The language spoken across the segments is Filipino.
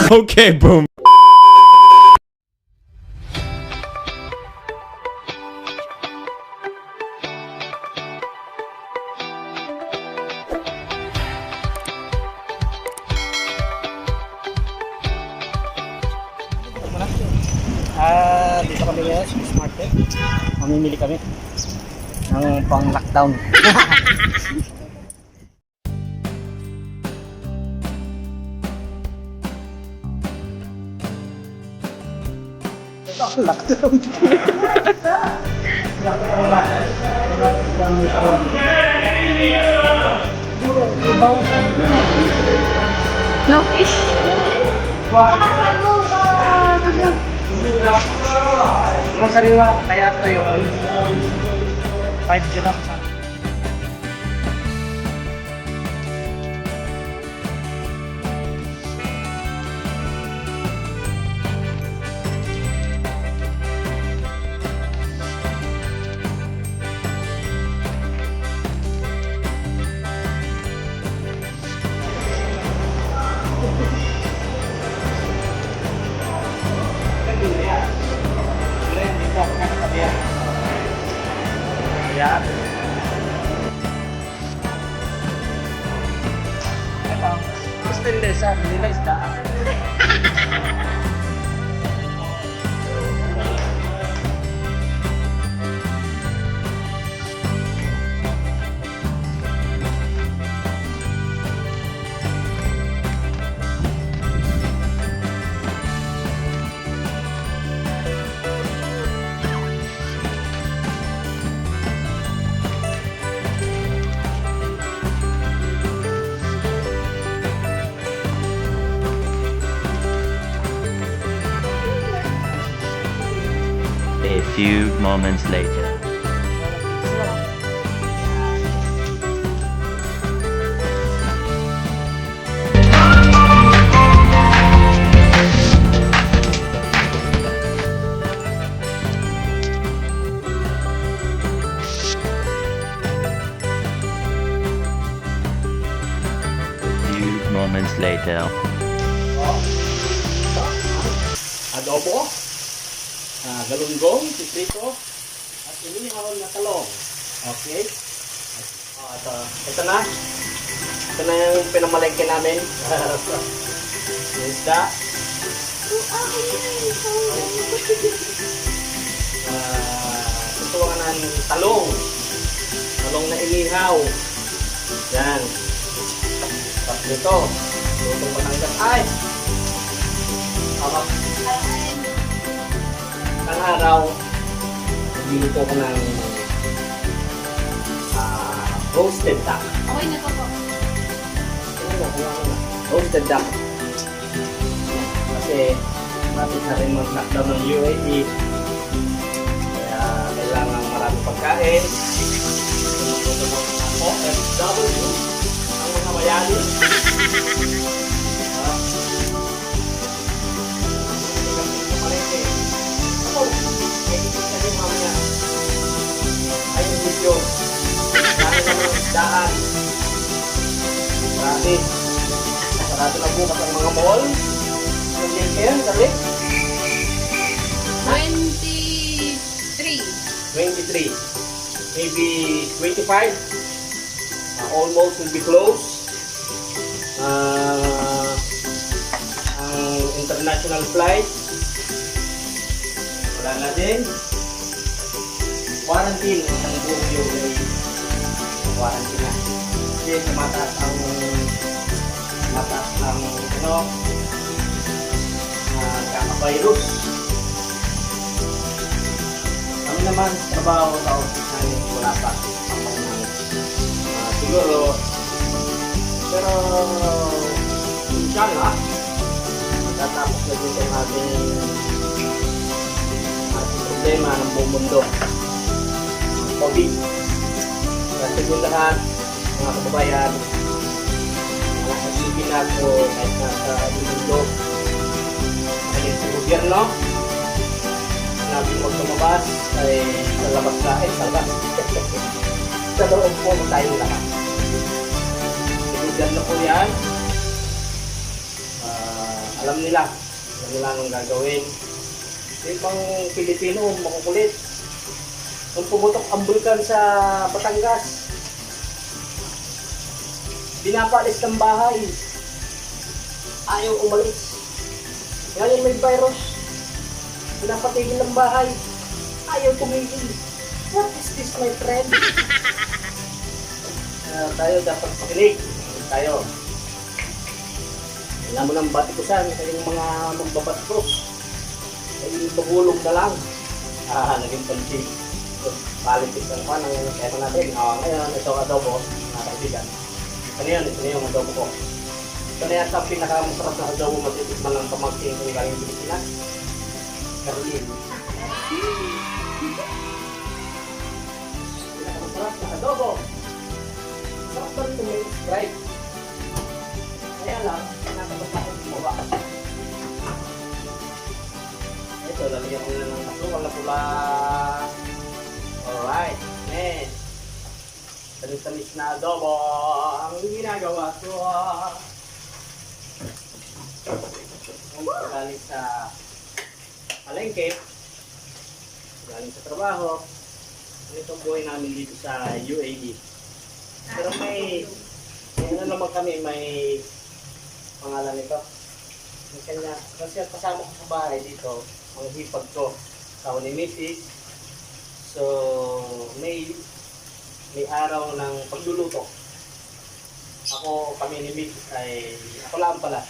Okay, boom. Dito kami ngayon sa Fish Market. Mamimili kami ng pang-lockdown. Lockdown. No fish. Ang sariwa, kaya ito yung 5 grams. Ya. Ito, gusto nila isda. A few moments later. Moments later. Adobo, galunggong, piprito, at inihaw na talong. Okay? Ito na. Ito na yung pinamalengke namin. Yung isda. Ito nga ng talong. Talong na inihaw. Yan. Tapos dito. Lutong patanggat. Ay! Ang araw, nagluluto ko ng roasted duck. Okay na to po. Roasted duck. Kasi natin na rin mag-lockdown ng UAE. Kaya kailangan maraming pagkain. Magluto mo ng OFW. Ang mga bayani. Ayun video. Dahil naman ang isdaan. Marami. Sarado na bukas ang mga mall. Ang yan, dali. 23. 23. Maybe 25. Almost will be closed. Ang international flight. Wala na din. Quarantine ang buong UAE. Quarantine na. Kasi mataas ang kaka-virus. Kami naman sa trabaho sa office namin wala pa. Siguro pero inshallah matatapos na din ang ating problema ng buong mundo. COVID. Kasi yung lahat, mga kababayan, mga kasibin ako kahit nasa mundo, kahit sa gobyerno, sinabi mo lumabas, ay sa labas na, sa labas. Sa loob po tayong lahat. Sa gobyerno po yan, alam nila. Alam nila anong gagawin. Yung ibang Pilipino, makukulit. Nung pumutok ang bulkan sa Batangas, pinapalis ng bahay. Ayaw umalis. Ngayon may virus. Pinapatigil ng bahay. Ayaw tumigil. What is this, my friend? Tayo dapat pakinig. Tayo. Alam mo ng batikusan sa yung mga magbabatkos. Ay magulong na lang. Naging pansin. Palitis lang pa ng tema natin. Ngayon, ito adobo, mga kaibigan. Ano yun? Ito na yung adobo ko. Ito na yata ang pinakamasarap na adobo matitikman ng pamangkin kung galing Pilipinas. Karlin. Pinakamasarap na adobo. Sarap ba rin may Sprite? Kaya lang, nakabasa ko bumaba. Ito, lalagyan ko na ng asukal na pula. Alright, next. Tamis-tamis na adobo ang ginagawa ko. Galing sa palengke, galing sa trabaho. Itong buhay namin dito sa UAE. Pero may ano naman kami, may pangalan nito. May kanya, kasi kasama ko sa bahay dito, ang hipag ko, kasama ni Mrs. So, may araw ng pagluluto. Kami ni Mrs. ay, ako lang pala.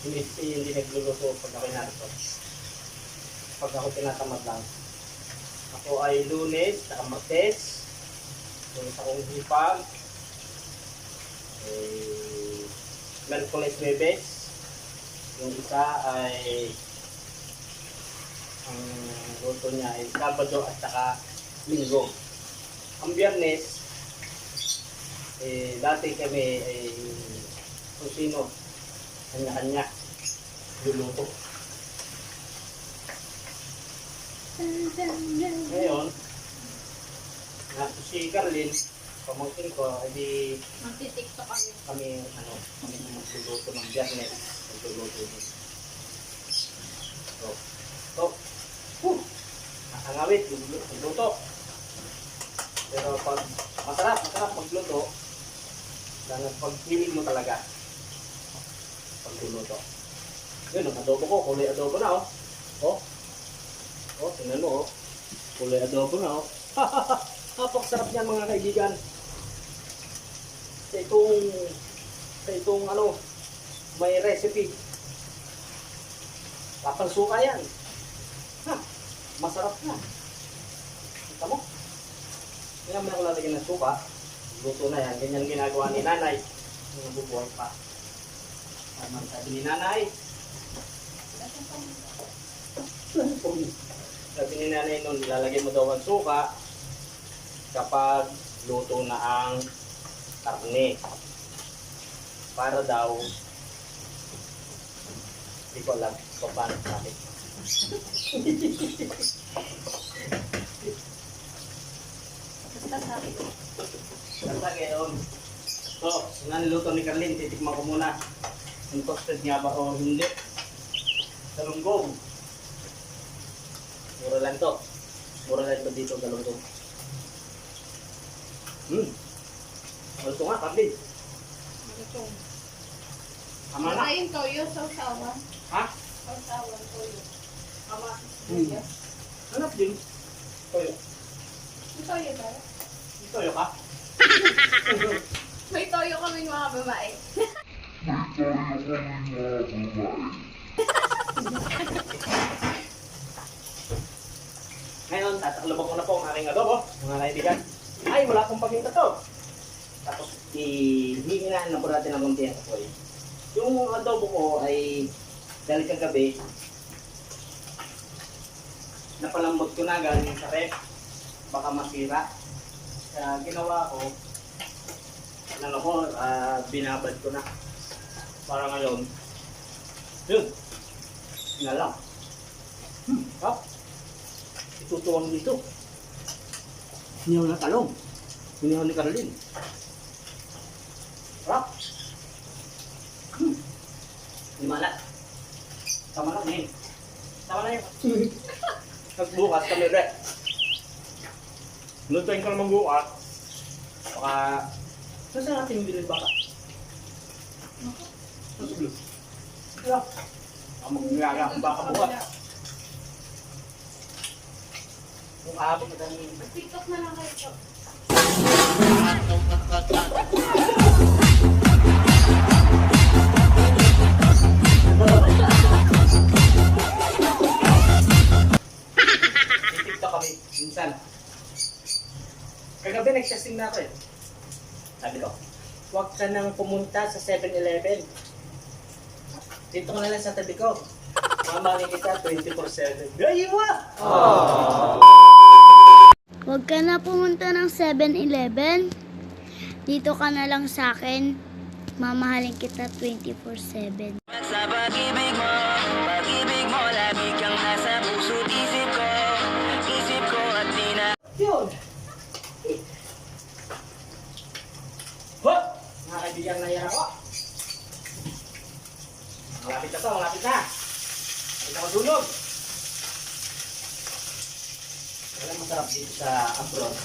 Si Mrs. hindi nagluluto pag ako narito. Pag ako tinatamad lang. Ako ay Lunes, saka Martes. Lunes akong hipag. Merkules, Webes. Yung isa ay ang luto niya ay Sabado at saka Linggo. Ang Biyernes, dati kami ay kung sino, kanya-kanya luluto. Ngayon, si Carlin, pamangkin ko, hindi Magti-tiktok kami. kami magluluto ng Biyernes. Magluluto. Nakangawit, magluto. Pero pag masarap magluto, dahil paghilig mo talaga pagluluto. Yun, ang adobo ko, kulay adobo na tingnan mo kulay adobo na napakasarap niyan mga kaibigan. Sa itong may recipe. Lapang suka yan. Masarap na. Kita mo? Hindi naman ako lalagyan ng suka. Luto na yan. Ganyan ginagawa ni nanay. Yung nabubuhay pa. Tama sabi ni nanay. Sabi ni nanay nun, lalagyan mo daw ang suka kapag luto na ang karne. Para daw, hindi ko alam kung paano sabi. Basta sabi ko. Basta ngayon. So, niluto ni Carlin, titikman ko muna. Kung toasted nga ba o hindi. Galunggong. Mura lang to. Mura lang to dito, galunggong. Malito nga, Carlin. Malutong. Tama na. Saka yung toyo, sausawan. Ha? Sausawan, toyo. Tama. Toyo. Hanap din. Toyo. May toyo ba? May toyo ka? May toyo kaming mga babae. Ngayon, tatakloban ko na po ang aking adobo, mga kaibigan. Ay, wala akong paminta to. Tapos, hihingahan na po natin ng konti ang apoy. Yung adobo ko ay dahil kagabi, napalambot ko na galing sa ref. Baka masira. Kaya ginawa ko, binabad ko na. Para ngayon, yun, na lang. Itutuwang dito. Hinihaw na talong. Hinihaw ni Carlin. Harap. Limalat. Tama na, Ning. Tama na yun. Nagbukas kami ulit. Lutuin ko naman bukas. Baka... Saan sa natin yung bilid baka? Saan sa Wala. Ang magagaga akong baka bukas. Kung aabot na kami. Mag-tiktok na lang kayo po. TikTok kami, minsan. Kagabi nag-testing na ako eh. Sabi ko, huwag ka nang pumunta sa 7-Eleven. Dito ka na lang sa tabi ko. Mamaling kita 24/7. Gayiwa! Huwag ka na pumunta ng 7-Eleven. Dito ka na lang sa akin. Mamahalin kita 24/7. Sa pag-ibig mo, lagi kang nasa puso't isip ko at di na Yun! Hop! Mga kaibigan na yan ako. Malapit na to, malapit na. Malapit ako dulog. Alam masarap dito sa abroad.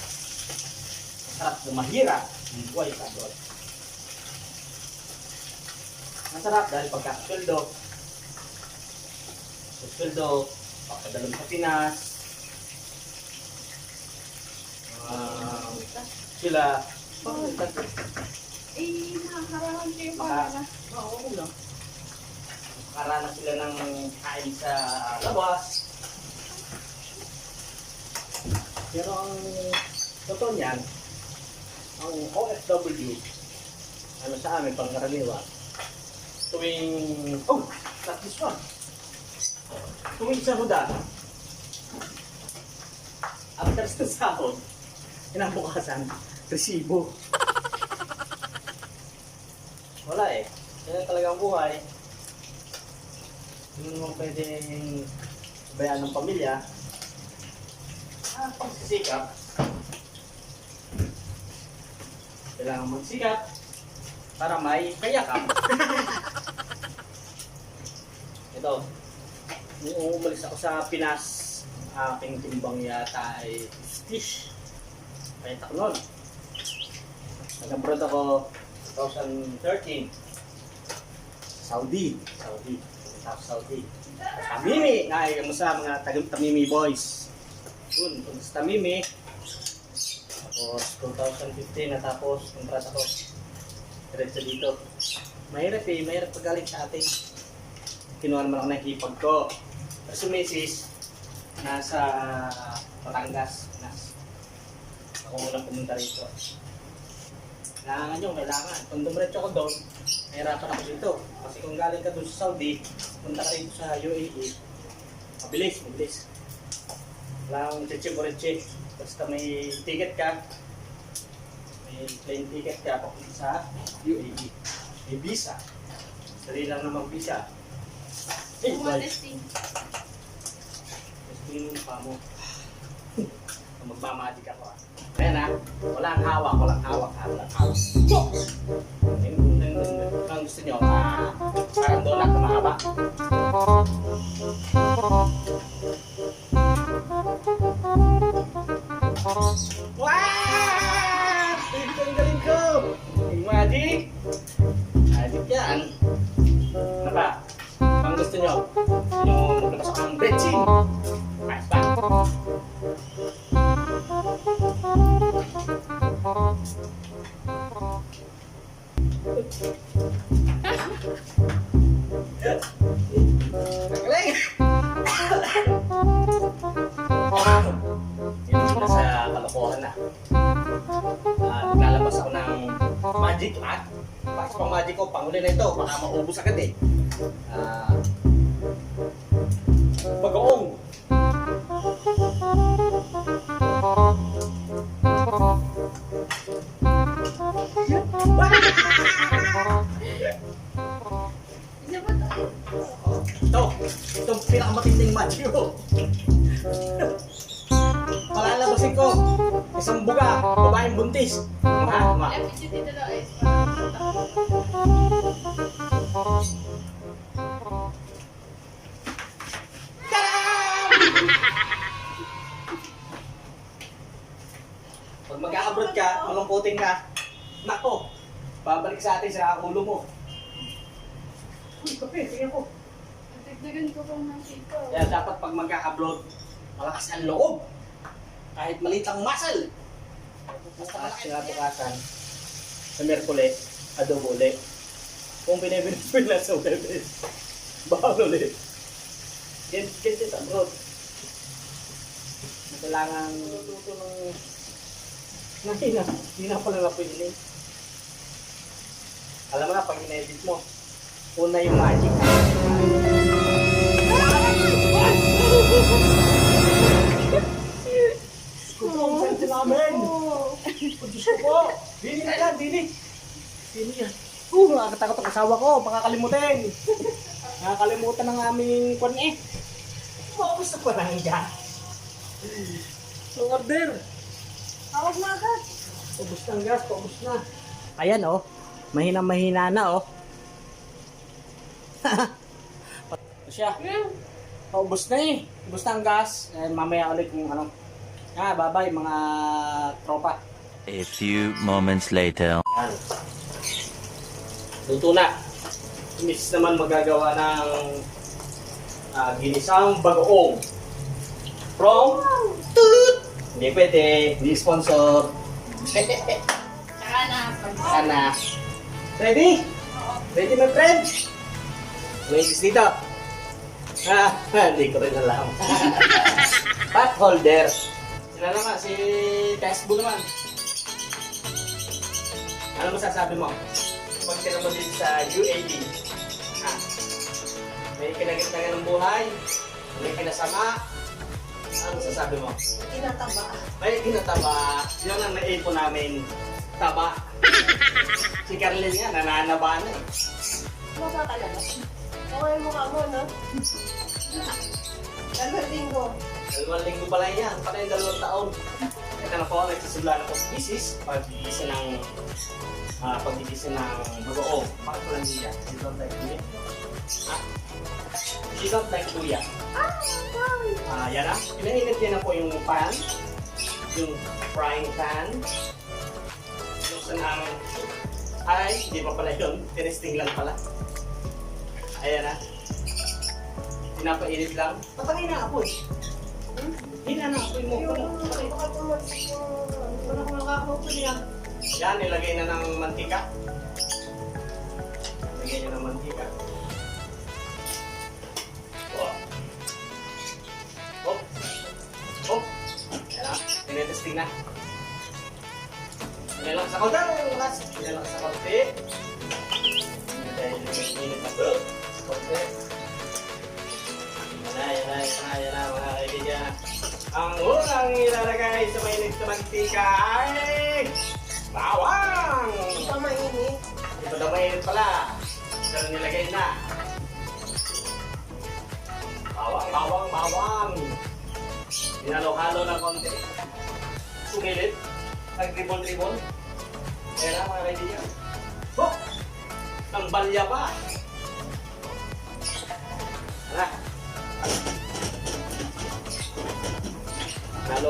Masarap na mahirap ang buhay sa abroad. Masarap dahil pagkakasweldo. Sa sweldo, pagkadalong sa Pinas. Sila, Eh, nakakarahan kayo para na. oo lang. Makaranas sila ng kain sa labas. Pero ang totoo niyan, ang OFW, ano sa amin, pangkaraniwan, tuwing, oh, not this one. Tuwing sa huda, after sa sahod, kinabukasan, resibo. Wala eh. Yan talagang buhay. Hindi mo pwedeng bayaan ng pamilya. Pagsisikap. Kailangan magsikap para may kayakap. Ito. Nung umalis ako sa Pinas, aking timbang yata ay fish. Kaya ako nun. Nag-abroad ako 2013. Saudi. Saudi. Tamimi. Ay, kamusta mga Tamimi boys. Yun, punta sa Tamimi. Tapos 2015 natapos kontrata ko. Diretso dito. Mahirap eh, mahirap pagaling sa atin. Kinuha naman ako ng hipag ko. Tapos si Mrs. nasa Batangas. Ako muna pumunta rito. Kailangan nyo, kailangan. Kung dumiretso ko doon, nahirapan ako dito. Kasi kung galing ka doon sa Saudi, punta ka rito sa UAE, mabilis. Kailangan cheche. Basta may ticket ka, may plane ticket ka papunta sa UAE. May visa. Dali lang naman visa. Hey, boy. Modesty. Testing pa mo. Magmamagic ako ah. Ayan ah, walang hawak. Kung gusto nyo, parang donut na mahaba. Wow! Ito ang galing ko! Yung magic! Magic yan! Ano ba? Kung gusto nyo, gusto nyo maglabas ako ng breaching. Ayos ba? Magaling! Yun na sa kalokohan na. Naglalabas ako ng magic at para sa pang magic ko, panghuli na ito, baka maubos agad eh. Bagoong! Isa ba ito? Itong pinakamatinding magic ko. Palalabasin ko, isang buga, babaeng buntis. FPG dito daw is parang mamputing ka, nako, babalik sa atin sa ulo mo. Uy, kape, tingnan ko. Dagdagan ko pang ng siko. Kaya dapat pag magkaka-upload, malakas ang loob. Kahit maliit ang muscle. Basta malakas kinabukasan. Sa Merkules, adobo ulit. Kung pinipin na sa Webes, bawal ulit. Ganyan sa abroad. Kailangan luto ng... Hindi na pala napili. Alam mo na, pag in-edit mo, una yung magic. Diyos ko po, ang sente namin! Diyos ko po! Dini na yan, Dini! Dini yan. Nakakatakot ang asawa ko, pakakalimutin! Nakakalimutan ng aming kwan eh. Maubos na pa lang dyan. Ang order! Tawag na agad. Paubos na ang gas, paubos na. Ayan oh, mahina na oh. Siya. Paubos na eh. Ubos na ang gas. Mamaya ulit kung ano. Bye-bye mga tropa. A few moments later. Yan. Luto na. Miss naman magagawa ng ginisang bagoong. From Toot! Hindi pwede. Hindi sponsor. Saka na. Sana. Ready? Ready my friend? Wait, dito. Hindi ko rin alam. Pot holder. Sila naman, si Tesbo naman. Ano masasabi mo? Pag tira mo din sa UAE. May kinagit-nagan ng buhay. May kinasama. Ano masasabi mo? Tinataba. May kinataba. Yun ang naipo namin. Taba. Si Carlin nga, nananaba na eh. Mukha talaga. Okay yung mukha mo, no? Dalawang linggo. 2 linggo pala yan. Pala yung 2 taon. Ito na po, nagsisimula na po sa thesis. Pag-iisa ng bagoong. Bakit ko lang niya? You don't like tuya? You don't like tuya? Yan na. Pinainit niya na po yung pan. Yung frying pan. Yung sa ay, hindi pa pala yun. Tinesting lang pala. Ayan na. Pinapainit lang. Patangin na apoy. Hindi na apoy mo. Baka pumunta yung... Wala ko nakakamupo niya. Yan, nilagay na ng mantika. Nilagay niya ng mantika. Oh. Oh. Oh. Yan na. Tinetesting na. Yan lang sa konti. Yan lang sa konti. Dahil init na bro. Konti. Yan na, mga kaibigan. Ang unang ilalagay sa mainit na mantika ay bawang! Ito mainit. Ito daw mainit pala. Pero nilagay na. Bawang! Hinalo-halo na konti. Sumilit. Nag-ribon-ribon. Kaya na mga kaibigan. Oh! Nang balya pa. Hala. Halo.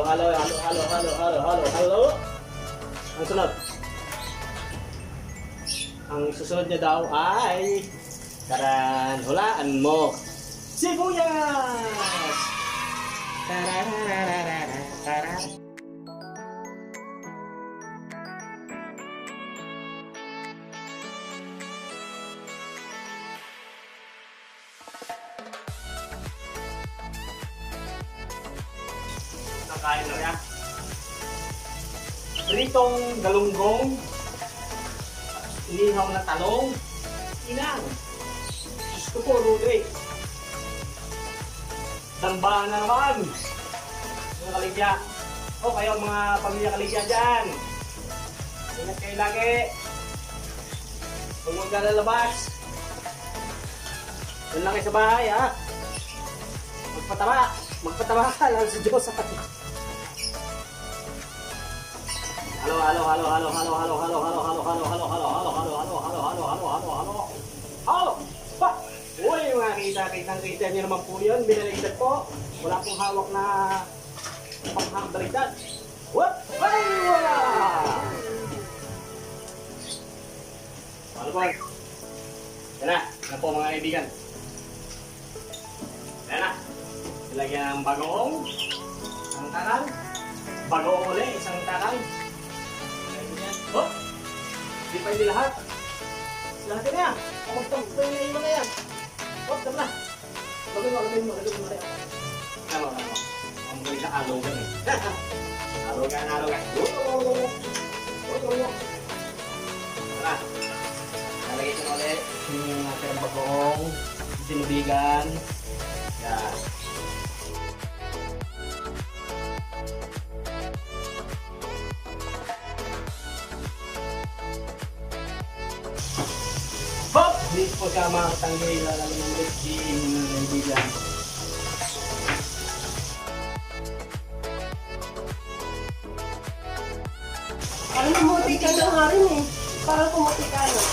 Ang sunod. Ang susunod niya daw ay taran, hulaan mo. Sibuyas! Tarararararara. Nakain na yan. Pritong galunggong. Inihaw na talong. Inang. Gusto ko, Rodrick. Dambahan na naman. Mga kaligya. O kayo mga pamilya kaligya dyan. Ingat kayo lagi. Huwag magkalalabas. Doon lang kayo sa bahay ha. Magpataba ka lang sa Diyos. Halo! Pa! Uy, mga kita niyo naman po yun. Binaliktad po. Wala pong hawak na panghambalidad. What? Ay, wala! Ano po? Yan na. Yan po mga kaibigan. Yan na. Ilagyan ng bagoong. Isang takal. Bagoong ulit. Isang takal. Oh! Hindi pa hindi lahat. Lahat na yan. Pagtang ko yung iwan na yan. Oh, tama na. Lagyan mo. Ano. Ang galing sa alogan eh. Alogan. Tara. Nalagay ko na ulit yung ating bagoong sinubigan. Yan. Hop! Hindi po siya makatanggi lalo ng Ricky, mga kaibigan. Parang kumuti ka na nga rin eh. Parang kumuti ka na.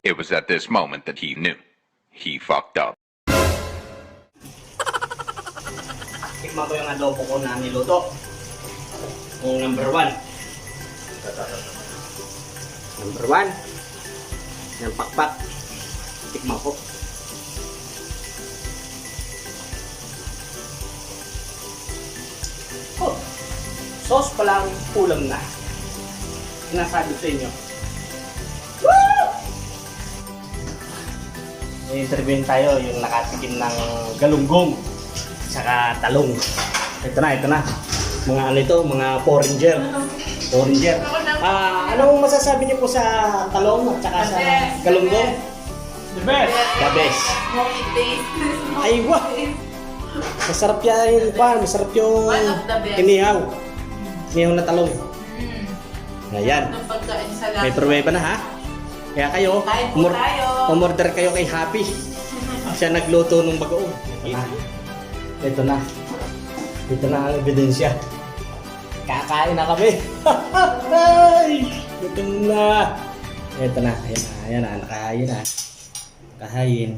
It was at this moment that he knew. He fucked up. Tikman ko yung adobo ko na niluto. Yung number 1. Number 1. Yung pakpak. Tikman ko. Oh, sauce pa lang kulang na. Sinasabi sa inyo. Woo! I-interviewin tayo yung nakatikim ng galunggong saka talong. Ito na. Mga ano ito, mga foreigner. Anong masasabi niyo po sa talong at saka sa galunggong? The best! The best. Smoky taste. Ay, wah! Masarap yan yung pan, masarap yung One of the best. inihaw. Inihaw na talong. Ayan. Ng pagkain sa lahat. May pruweba na ha. Kaya kayo, Kain po tayo. umorder kayo kay Happy. Siya nagluto ng bagoong. Ito na. Ito na ang ebidensya. Kakain na kami. Ito na. Ito na. Ayan na. Nakahayin na. Kahayin.